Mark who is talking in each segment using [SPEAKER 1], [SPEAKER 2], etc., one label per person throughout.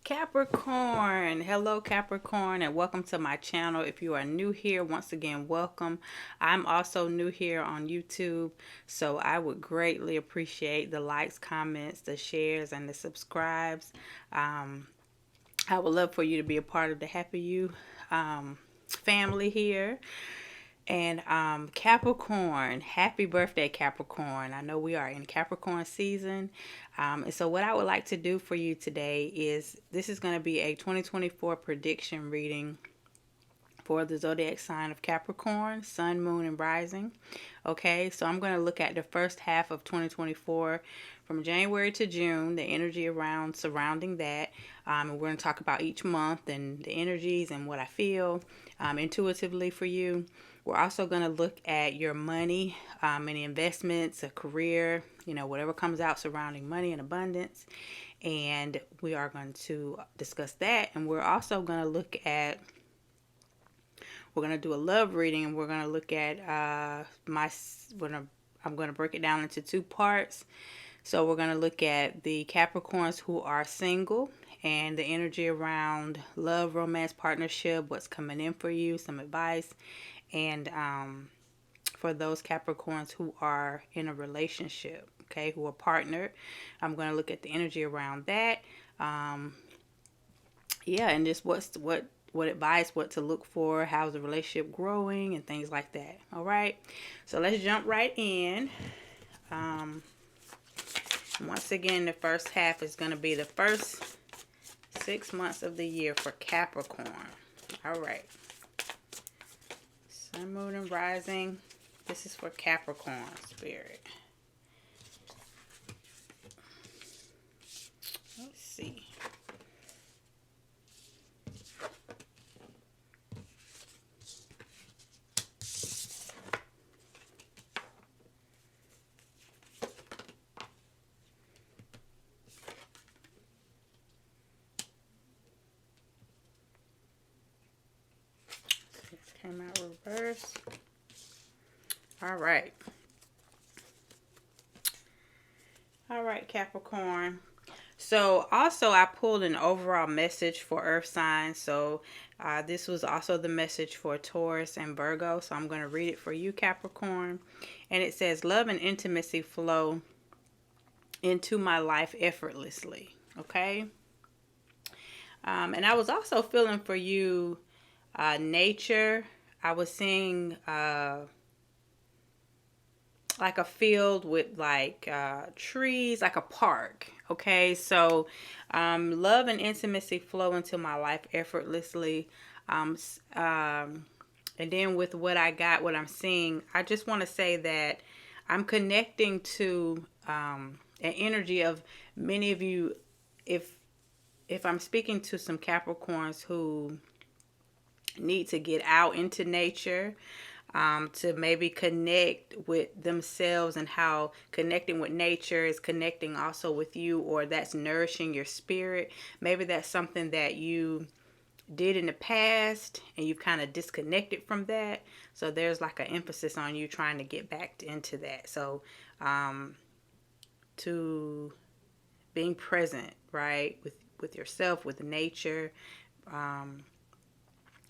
[SPEAKER 1] Capricorn, hello Capricorn, and welcome to my channel. If you are new here, once again welcome. I'm also new here on YouTube, so I would greatly appreciate the likes, comments, the shares, and the subscribes. I would love for you to be a part of the Happy You family here. And Capricorn, happy birthday, Capricorn. I know we are in Capricorn season. And so what I would like to do for you today is this is going to be a 2024 prediction reading for the zodiac sign of Capricorn, Sun, Moon, and Rising. Okay, so I'm going to look at the first half of 2024 from January to June, the energy around surrounding that. And we're going to talk about each month and the energies and what I feel intuitively for you. We're also going to look at your money, any investments, a career, whatever comes out surrounding money and abundance. And we are going to discuss that. And we're also going to look at, we're going to do a love reading, and we're going to look at I'm going to break it down into two parts. So we're going to look at the Capricorns who are single and the energy around love, romance, partnership, what's coming in for you, some advice. And for those Capricorns who are in a relationship, okay, who are partnered, I'm going to look at the energy around that. And just what advice, what to look for, how's the relationship growing, and things like that. All right, so let's jump right in. Once again, the first half is going to be the first 6 months of the year for Capricorn. All right. Sun, Moon, and Rising. This is for Capricorn spirit. Let's see. Came out reverse. All right. All right, Capricorn. So also I pulled an overall message for earth signs. So this was also the message for Taurus and Virgo. So I'm going to read it for you, Capricorn. And it says, love and intimacy flow into my life effortlessly. Okay. And I was also feeling for you nature. I was seeing like a field with like trees, like a park. Okay, so love and intimacy flow into my life effortlessly. And then with what I got, what I'm seeing, I just want to say that I'm connecting to an energy of many of you. If I'm speaking to some Capricorns who need to get out into nature, to maybe connect with themselves, and how connecting with nature is connecting also with you, or that's nourishing your spirit. Maybe that's something that you did in the past and you've kind of disconnected from that. So there's like an emphasis on you trying to get back into that. So to being present, right, with yourself, with nature,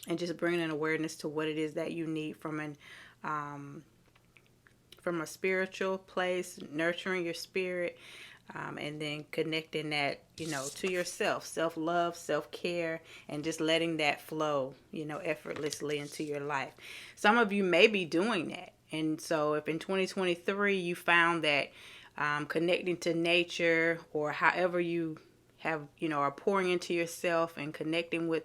[SPEAKER 1] and just bringing an awareness to what it is that you need from a spiritual place, nurturing your spirit, and then connecting that, to yourself, self-love, self-care, and just letting that flow, effortlessly into your life. Some of you may be doing that. And so if in 2023 you found that connecting to nature, or however you have, are pouring into yourself and connecting with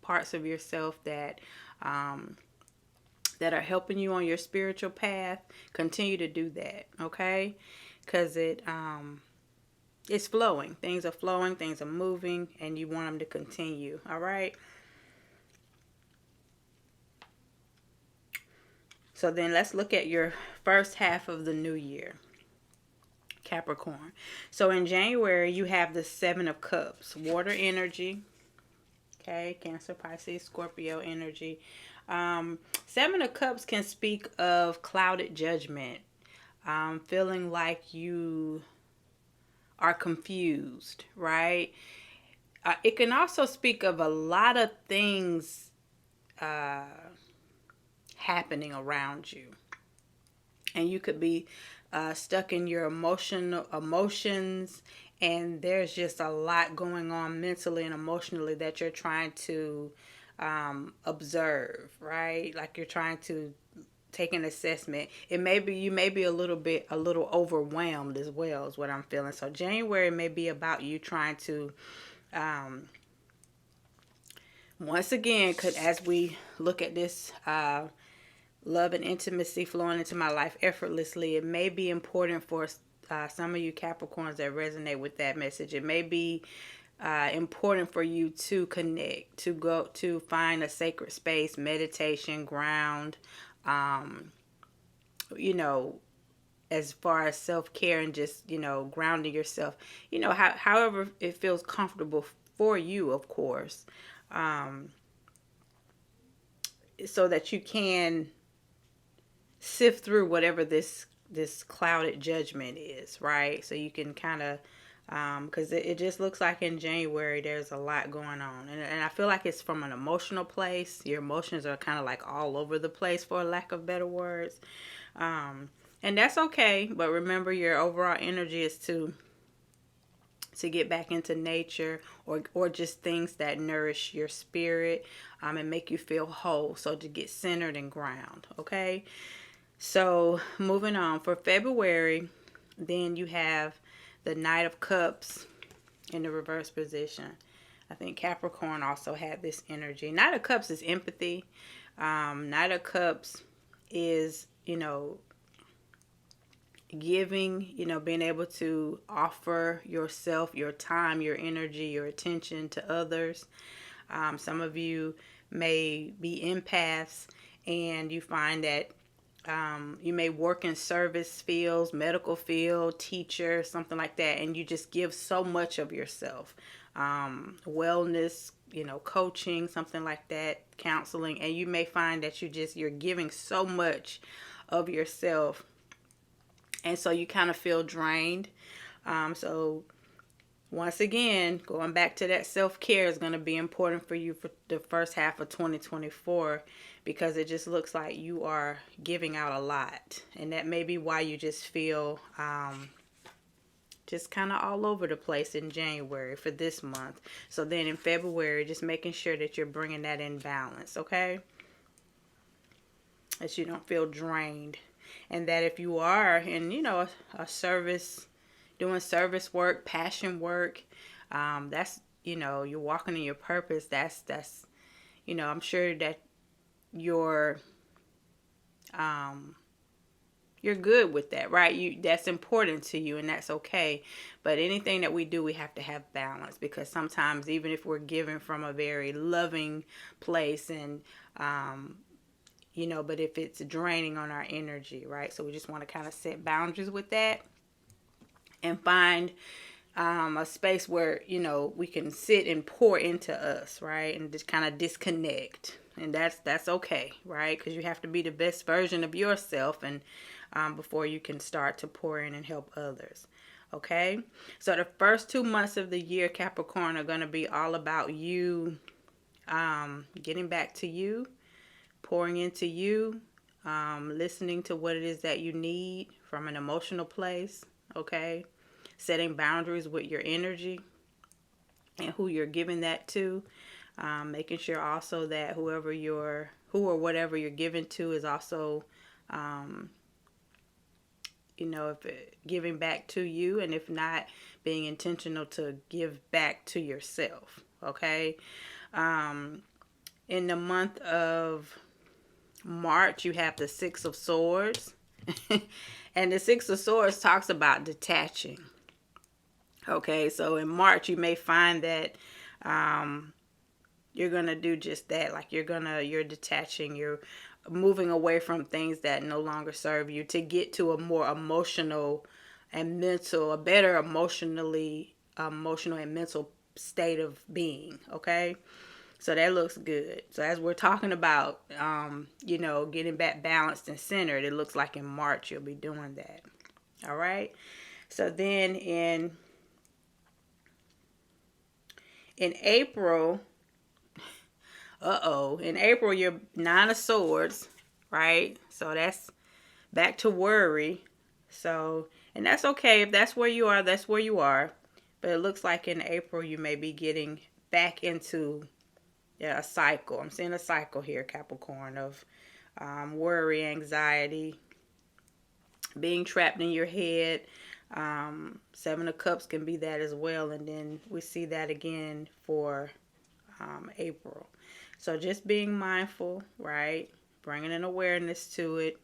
[SPEAKER 1] parts of yourself that that are helping you on your spiritual path, continue to do that, okay? Because it's flowing. Things are flowing, things are moving, and you want them to continue, all right? So then let's look at your first half of the new year, Capricorn. So in January, you have the Seven of Cups, water energy. Okay, Cancer, Pisces, Scorpio energy. Seven of Cups can speak of clouded judgment, feeling like you are confused, right? It can also speak of a lot of things uh, happening around you, and you could be stuck in your emotions, and there's just a lot going on mentally and emotionally that you're trying to observe, right? Like you're trying to take an assessment. It may be, you may be a little overwhelmed as well, is what I'm feeling. So January may be about you trying to um, once again, could as we look at this love and intimacy flowing into my life effortlessly, it may be important for some of you Capricorns that resonate with that message. It may be important for you to connect, to go to find a sacred space, meditation, ground, um, you know, as far as self-care and just, grounding yourself, however it feels comfortable for you, of course, um, so that you can sift through whatever this clouded judgment is, right? So you can kind of because it just looks like in January there's a lot going on, and I feel like it's from an emotional place. Your emotions are kind of like all over the place, for a lack of better words, and that's okay. But remember, your overall energy is to get back into nature, or just things that nourish your spirit, and make you feel whole. So to get centered and ground, okay? So moving on, for February, then you have the Knight of Cups in the reverse position. I think Capricorn also had this energy. Knight of Cups is empathy. Knight of Cups is, giving, being able to offer yourself, your time, your energy, your attention to others. Some of you may be empaths, and you find that you may work in service fields, medical field, teacher, something like that, and you just give so much of yourself. Wellness, coaching, something like that, counseling, and you may find that you're giving so much of yourself, and so you kind of feel drained. So once again, going back to that self-care is going to be important for you for the first half of 2024, because it just looks like you are giving out a lot. And that may be why you just feel just kind of all over the place in January for this month. So then in February, just making sure that you're bringing that in balance, okay? That you don't feel drained. And that if you are in, a service, doing service work, passion work, that's, you're walking in your purpose. That's, I'm sure that you're good with that, right? That's important to you, and that's okay. But anything that we do, we have to have balance, because sometimes even if we're given from a very loving place, and but if it's draining on our energy, right? So we just want to kind of set boundaries with that, and find a space where, we can sit and pour into us, right? And just kind of disconnect. And that's okay, right? Because you have to be the best version of yourself, and before you can start to pour in and help others. Okay? So the first 2 months of the year, Capricorn, are going to be all about you getting back to you, pouring into you, listening to what it is that you need from an emotional place, okay? Setting boundaries with your energy and who you're giving that to. Making sure also that who or whatever you're giving to is also, giving back to you, and if not, being intentional to give back to yourself, okay? In the month of March, you have the Six of Swords. And the Six of Swords talks about detaching. Okay, so in March, you may find that you're going to do just that. Like you're detaching, you're moving away from things that no longer serve you, to get to a more emotional and mental, a better emotional and mental state of being, okay? So that looks good. So as we're talking about, getting back balanced and centered, it looks like in March you'll be doing that. All right. So then in In April, in April, you're Nine of Swords, right? So that's back to worry. So, and that's okay. If that's where you are, that's where you are. But it looks like in April, you may be getting back into a cycle. I'm seeing a cycle here, Capricorn, of worry, anxiety, being trapped in your head. Seven of Cups can be that as well. And then we see that again for April. So just being mindful, right? Bringing an awareness to it,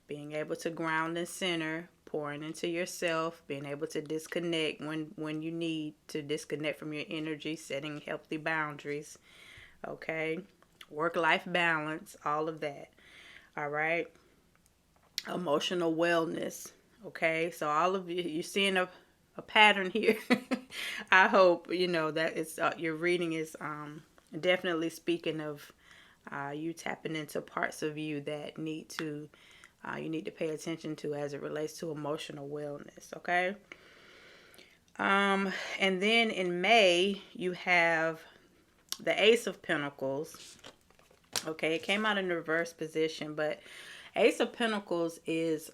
[SPEAKER 1] being able to ground and center, pouring into yourself, being able to disconnect when you need to disconnect from your energy, setting healthy boundaries, okay? Work-life balance, all of that, all right? Emotional wellness, okay? So all of you, you're seeing a pattern here. I hope, that it's your reading is definitely speaking of you tapping into parts of you that you need to pay attention to as it relates to emotional wellness, okay? And then in May, you have the Ace of Pentacles. Okay, it came out in the reverse position, but Ace of Pentacles is,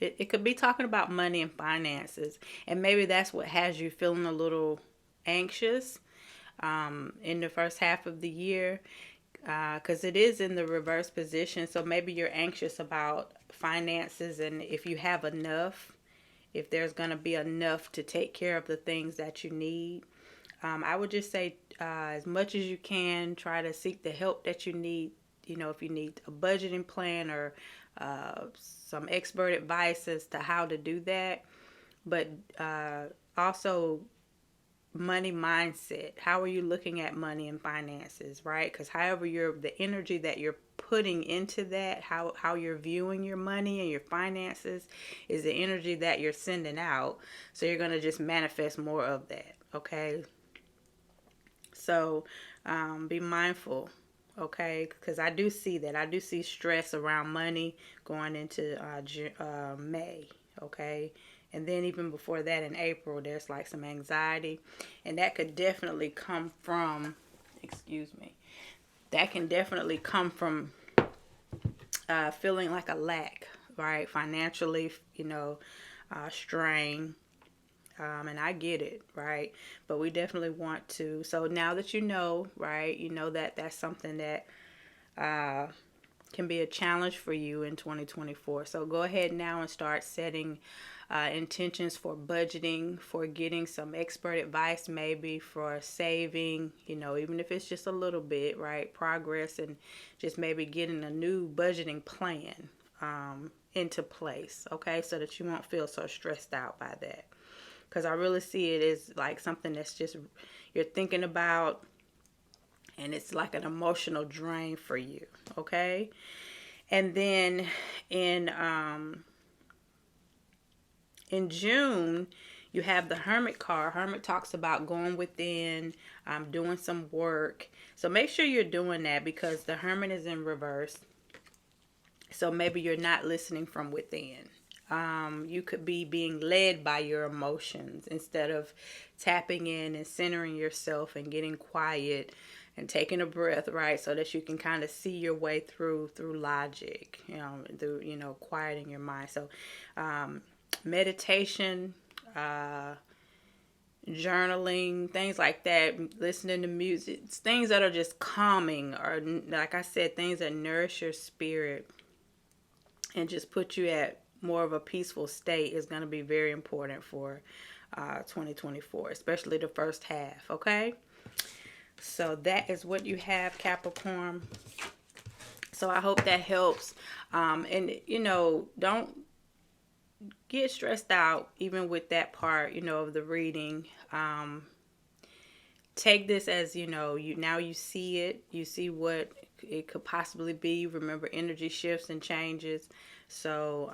[SPEAKER 1] it could be talking about money and finances. And maybe that's what has you feeling a little anxious in the first half of the year. Because it is in the reverse position. So maybe you're anxious about finances and if you have enough, if there's going to be enough to take care of the things that you need. I would just say as much as you can, try to seek the help that you need. If you need a budgeting plan or some expert advice as to how to do that. But also money mindset. How are you looking at money and finances, right? Because however the energy that you're putting into that, how you're viewing your money and your finances is the energy that you're sending out. So you're going to just manifest more of that, okay? So be mindful, okay? Because I do see that. I do see stress around money going into May, okay? And then even before that in April, there's like some anxiety. And that could definitely come from, that can definitely come from feeling like a lack, right? Financially, strain. And I get it, right? But we definitely want to. So now that right, that that's something that can be a challenge for you in 2024. So go ahead now and start setting intentions for budgeting, for getting some expert advice, maybe for saving, even if it's just a little bit, right? Progress and just maybe getting a new budgeting plan into place, okay? So that you won't feel so stressed out by that. Because I really see it as like something that's just you're thinking about, and it's like an emotional drain for you, okay? And then in June, you have the Hermit card. Hermit talks about going within, doing some work. So make sure you're doing that because the Hermit is in reverse. So maybe you're not listening from within. You could be being led by your emotions instead of tapping in and centering yourself and getting quiet and taking a breath, right? So that you can kind of see your way through logic, through, quieting your mind. So, meditation, journaling, things like that, listening to music, things that are just calming or, like I said, things that nourish your spirit and just put you at more of a peaceful state is going to be very important for 2024, especially the first half, okay? So that is what you have, Capricorn. So I hope that helps. And, don't get stressed out even with that part, of the reading. Take this as, you see it. You see what it could possibly be. Remember, energy shifts and changes. So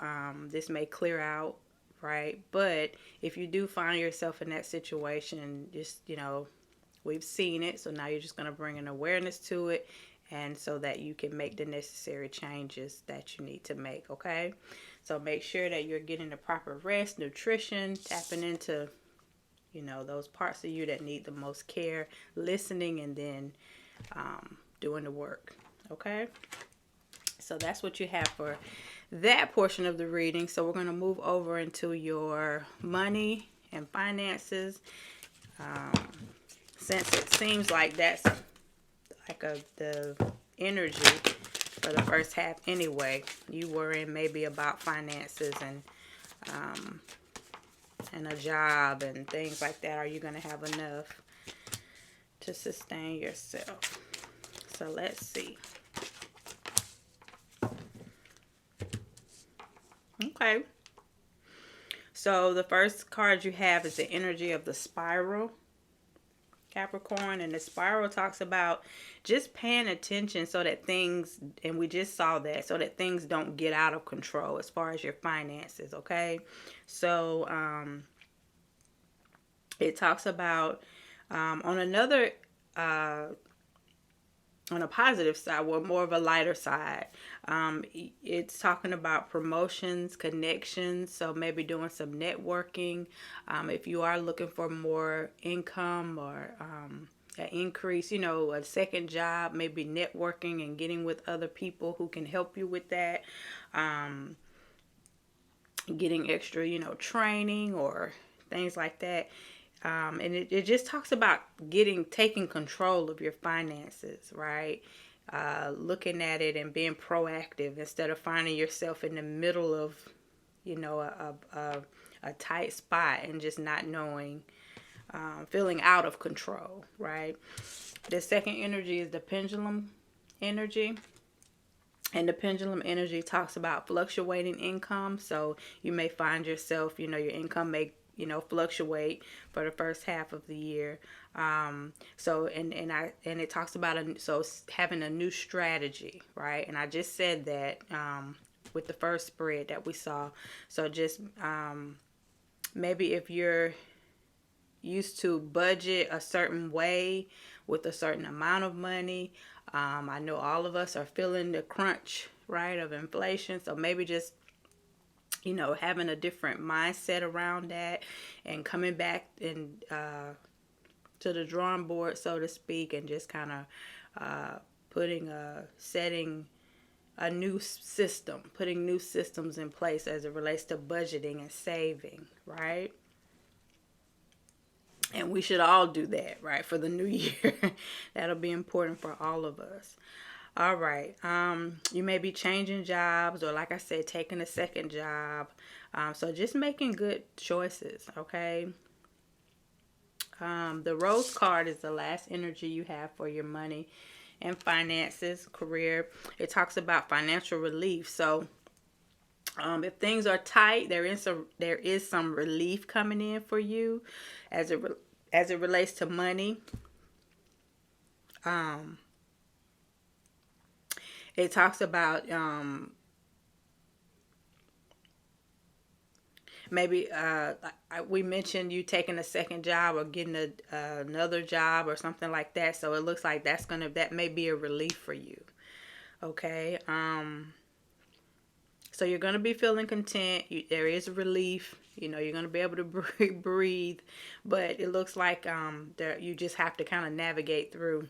[SPEAKER 1] this may clear out, right? But if you do find yourself in that situation, just, we've seen it. So now you're just going to bring an awareness to it. And so that you can make the necessary changes that you need to make, okay? So make sure that you're getting the proper rest, nutrition, tapping into, You know, those parts of you that need the most care, listening, and then doing the work. Okay? So that's what you have for that portion of the reading. So we're going to move over into your money and finances. Since it seems like that's like the energy for the first half anyway, you worrying maybe about finances and a job and things like that. Are you going to have enough to sustain yourself? So let's see. Okay. So the first card you have is the energy of the spiral, Capricorn. And the spiral talks about just paying attention so that things, and we just saw that, so that things don't get out of control as far as your finances. Okay. So it talks about on another on a positive side, well, more of a lighter side, it's talking about promotions, connections. So maybe doing some networking. If you are looking for more income or an increase, you know, a second job, maybe networking and getting with other people who can help you with that. Getting extra, you know, training or things like that. And it just talks about taking control of your finances, right? Looking at it and being proactive instead of finding yourself in the middle of, you know, a tight spot and just not knowing, feeling out of control, right? The second energy is the pendulum energy. And the pendulum energy talks about fluctuating income. So you may find yourself, you know, your income may, you know, fluctuate for the first half of the year. So and it talks about having a new strategy, right? And I just said that with the first spread that we saw. So just maybe if you're used to budget a certain way with a certain amount of money, I know all of us are feeling the crunch, right, of inflation. So maybe just, you know, having a different mindset around that and coming back and to the drawing board, so to speak, and just kind of setting a new system, putting new systems in place as it relates to budgeting and saving, right? And we should all do that, right, for the new year. That'll be important for all of us. All right. You may be changing jobs or, like I said, taking a second job. So just making good choices, okay? The Rose card is the last energy you have for your money and finances, career. It talks about financial relief. So if things are tight, there is some relief coming in for you as it relates to money. It talks about maybe we mentioned you taking a second job or getting another job or something like that. So it looks like that may be a relief for you. Okay. So you're going to be feeling content. There is relief. You know, you're going to be able to breathe. But it looks like you just have to kind of navigate through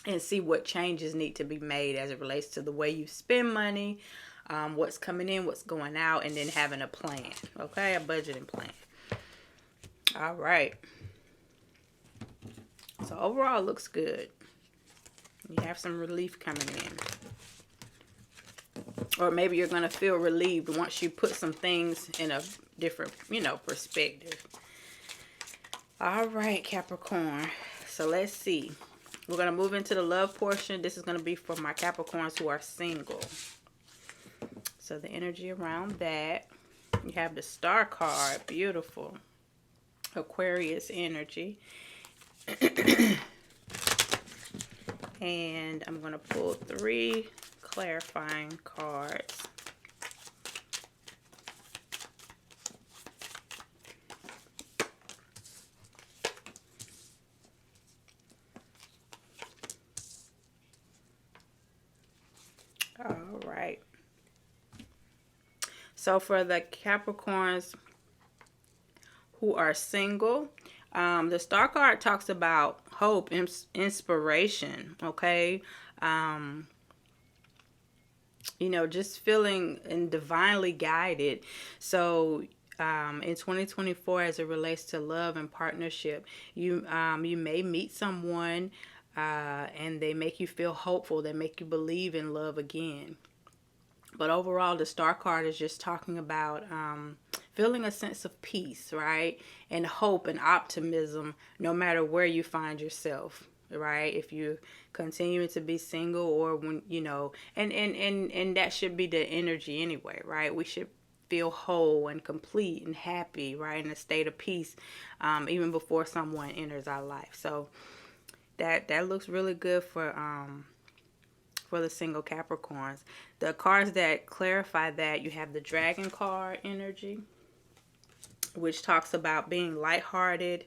[SPEAKER 1] and see what changes need to be made as it relates to the way you spend money, what's coming in, what's going out, and then having a plan. Okay, a budgeting plan. All right. So overall, it looks good. You have some relief coming in. Or maybe you're going to feel relieved once you put some things in a different, you know, perspective. All right, Capricorn. So let's see. We're going to move into the love portion. This is going to be for my Capricorns who are single. So the energy around that. You have the Star card. Beautiful. Aquarius energy. And I'm going to pull 3 clarifying cards. All right. So for the Capricorns who are single, The star card talks about hope, inspiration, okay? Um, just feeling and divinely guided. So, in 2024, as it relates to love and partnership, you may meet someone, and they make you feel hopeful. They make you believe in love again. But overall, the star card is just talking about feeling a sense of peace, right? And hope and optimism no matter where you find yourself, right? If you continuing to be single, or when, and that should be the energy anyway, right? We should feel whole and complete and happy, right? In a state of peace, even before someone enters our life. So that looks really good for the single Capricorns. The cards that clarify that, you have the Dragon card energy, which talks about being lighthearted,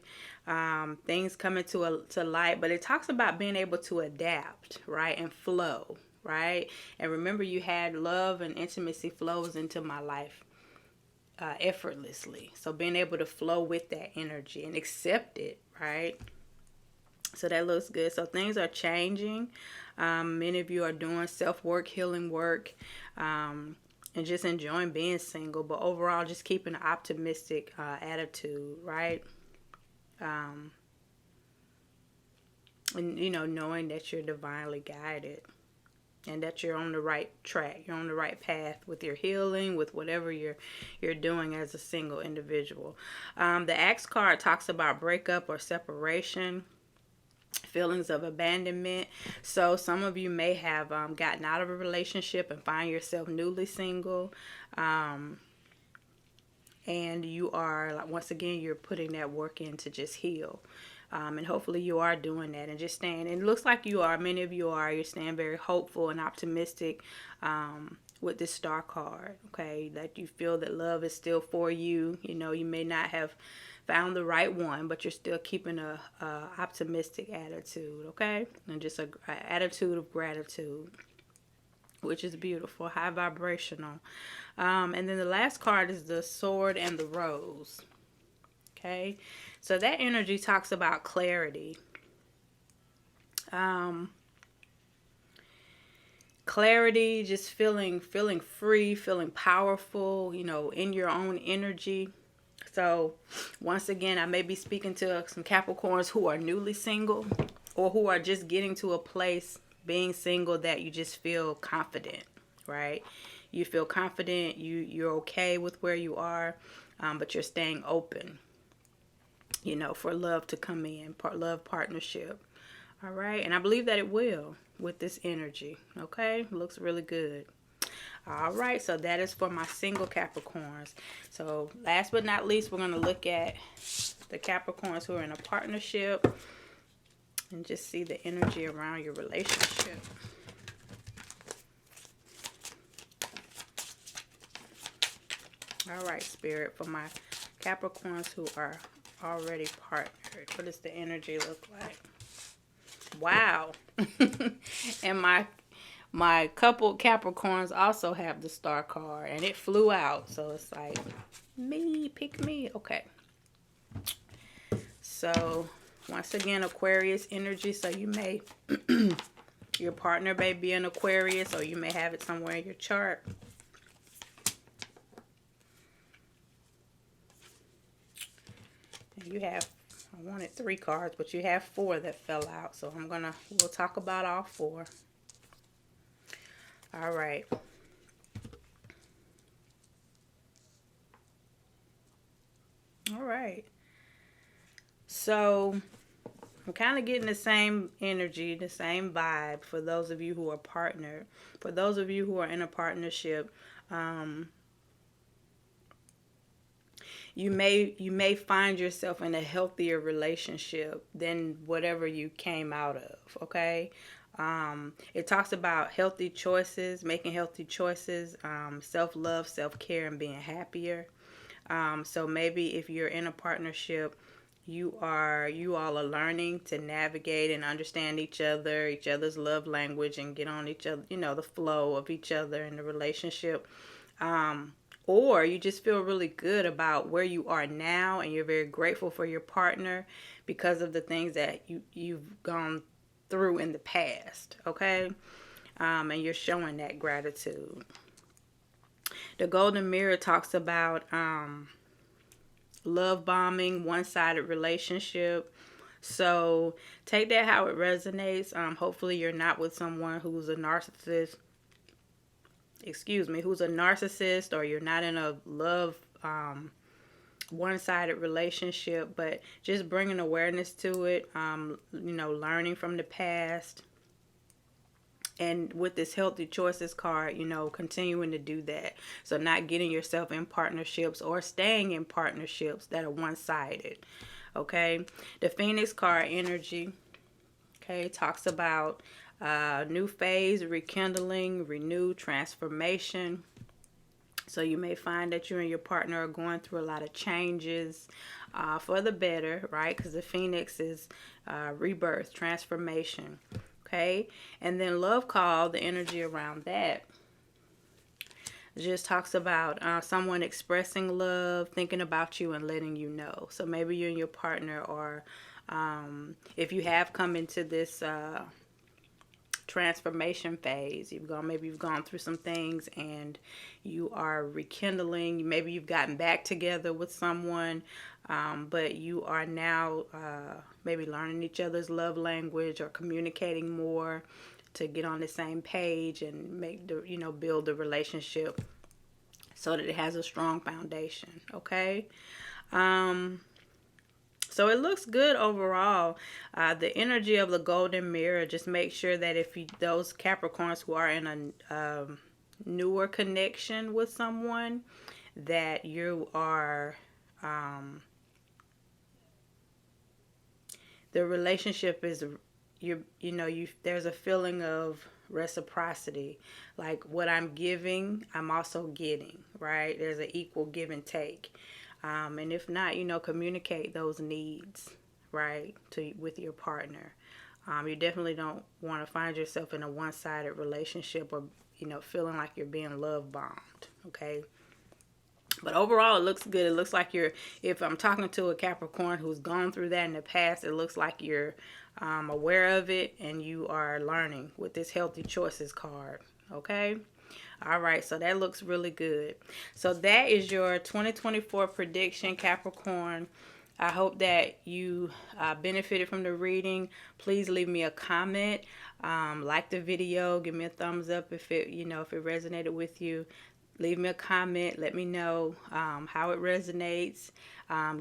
[SPEAKER 1] things coming to light, but it talks about being able to adapt, right, and flow, right? And remember, you had love and intimacy flows into my life effortlessly. So being able to flow with that energy and accept it, right? So that looks good. So things are changing. Many of you are doing self-work, healing work, and just enjoying being single. But overall, just keeping an optimistic attitude, right? And, knowing that you're divinely guided and that you're on the right track. You're on the right path with your healing, with whatever you're doing as a single individual. The Axe card talks about breakup or separation, feelings of abandonment. So some of you may have gotten out of a relationship and find yourself newly single, and you are, once again, you're putting that work in to just heal, and hopefully you are doing that and just staying, and it looks like you are, many of you are, you're staying very hopeful and optimistic with this star card, okay, that you feel that love is still for you. You may not have found the right one, but you're still keeping a optimistic attitude, okay? And just a attitude of gratitude, which is beautiful, high vibrational. And then the last card is the Sword and the Rose, okay? So that energy talks about clarity. Clarity, just feeling free, feeling powerful, in your own energy. So once again, I may be speaking to some Capricorns who are newly single, or who are just getting to a place being single that you just feel confident, right? You feel confident, you're okay with where you are, but you're staying open, for love to come in, love, partnership. All right, and I believe that it will with this energy, okay? Looks really good. All right, so that is for my single Capricorns. So last but not least, we're going to look at the Capricorns who are in a partnership and just see the energy around your relationship. All right, Spirit, for my Capricorns who are already partnered, what does the energy look like? Wow. And my couple Capricorns also have the star card, and it flew out, so it's like, pick me. Okay, so once again, Aquarius energy. So you may your partner may be an Aquarius, or you may have it somewhere in your chart. And you have, I wanted 3 cards, but you have 4 that fell out, so we'll talk about all 4. All right. All right. So I'm kind of getting the same energy, the same vibe for those of you who are partnered. For those of you who are in a partnership, you may find yourself in a healthier relationship than whatever you came out of, okay? It talks about healthy choices, making healthy choices, self-love, self-care, and being happier. So maybe if you're in a partnership, you all are learning to navigate and understand each other's love language, and get on each other, the flow of each other in the relationship. or you just feel really good about where you are now and you're very grateful for your partner because of the things that you've gone through in the past, okay? And you're showing that gratitude. The Golden Mirror talks about love bombing, one-sided relationship. So take that how it resonates. Hopefully you're not with someone who's a narcissist. Who's a narcissist, or you're not in a love one-sided relationship, but just bringing awareness to it, learning from the past. And with this healthy choices card, continuing to do that. So not getting yourself in partnerships or staying in partnerships that are one-sided. Okay. The Phoenix card energy, okay, talks about new phase, rekindling, renew, transformation. So you may find that you and your partner are going through a lot of changes for the better, right? Because the Phoenix is rebirth, transformation. Okay. And then love call, the energy around that just talks about someone expressing love, thinking about you, and letting you know. So maybe you and your partner, or if you have come into this transformation phase, maybe you've gone through some things and you are rekindling. Maybe you've gotten back together with someone, but you are now maybe learning each other's love language or communicating more to get on the same page and build the relationship so that it has a strong foundation. Okay. So it looks good overall. The energy of the Golden Mirror, just make sure that if those Capricorns who are in a newer connection with someone, that you are, the relationship is, there's a feeling of reciprocity. Like what I'm giving, I'm also getting, right? There's an equal give and take. And if not, communicate those needs, right, with your partner. You definitely don't want to find yourself in a one-sided relationship or, feeling like you're being love bombed, okay? But overall, it looks good. It looks like if I'm talking to a Capricorn who's gone through that in the past, it looks like you're aware of it and you are learning with this healthy choices card, okay? All right, so that looks really good. So that is your 2024 prediction, Capricorn. I hope that you benefited from the reading. Please leave me a comment, like the video, give me a thumbs up if it resonated with you. Leave me a comment. Let me know how it resonates.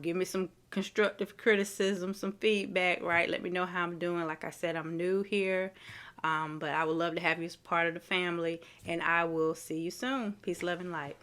[SPEAKER 1] Give me some constructive criticism, some feedback, right? Let me know how I'm doing. Like I said, I'm new here. But I would love to have you as part of the family, and I will see you soon. Peace, love, and light.